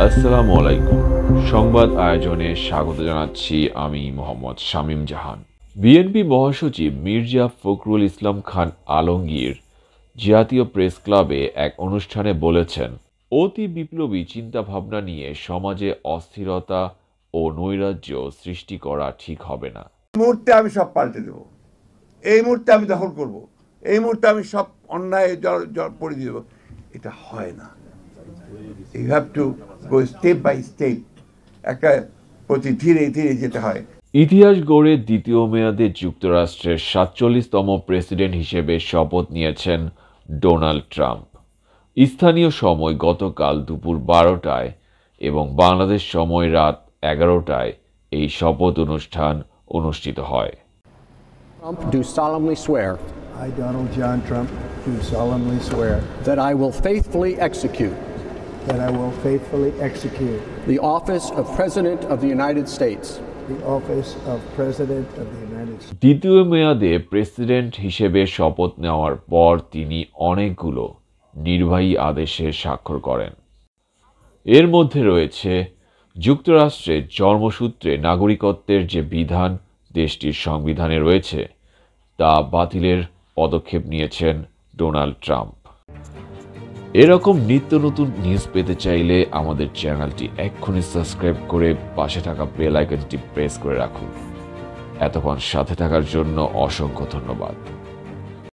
আসসালামু আলাইকুম। সংবাদ আয়োজনে স্বাগত জানাচ্ছি আমি মোহাম্মদ শামীম জাহান। বিএনপি মহাসচিব মির্জা ফখরুল ইসলাম খান আলমগীর জাতীয় প্রেস ক্লাবে এক অনুষ্ঠানে বলেছেন, অতি বিপ্লবী চিন্তাভাবনা নিয়ে সমাজে অস্থিরতা ও নৈরাজ্য সৃষ্টি করা ঠিক হবে না। এই মুহূর্তে আমি সব পাল্টে দেব, এই মুহূর্তে আমি দখল করব, এই মুহূর্তে আমি সব অন্যায় পড়ে দিয়ে দেবো, এটা হয় না। You have to go step by step, একটা প্রতি ধীরে ধীরে যেতে হয়। ইতিহাস গড়ে দ্বিতীয় মেয়াদে যুক্তরাষ্ট্রের ৪৭তম প্রেসিডেন্ট হিসেবে শপথ নিয়েছেন ডোনাল্ড ট্রাম্প। স্থানীয় সময় গতকাল দুপুর ১২টায় এবং বাংলাদেশ সময় রাত ১১টায় এই শপথ অনুষ্ঠান অনুষ্ঠিত হয়। Trump do solemnly swear. I, Donald John Trump, do solemnly swear That I will faithfully execute that I will faithfully execute the office of President of the United States the office of President of the United States. দ্বিতীয় মেয়াদে president হিসেবে শপথ নেওয়ার পর তিনি অনেকগুলো নির্বাহী আদেশে স্বাক্ষর করেন। এর মধ্যে রয়েছে যুক্তরাষ্ট্রের জন্মসূত্রে নাগরিকত্বের যে বিধান দেশটির সংবিধানে রয়েছে তা বাতিলের পদক্ষেপ নিয়েছেন ডোনাল্ড ট্রাম্প। এরকম নিত্য নতুন নিউজ পেতে চাইলে আমাদের চ্যানেলটি এক্ষুনি সাবস্ক্রাইব করে পাশে থাকা বেল আইকনটি প্রেস করে রাখুন। এতক্ষণ সাথে থাকার জন্য অসংখ্য ধন্যবাদ।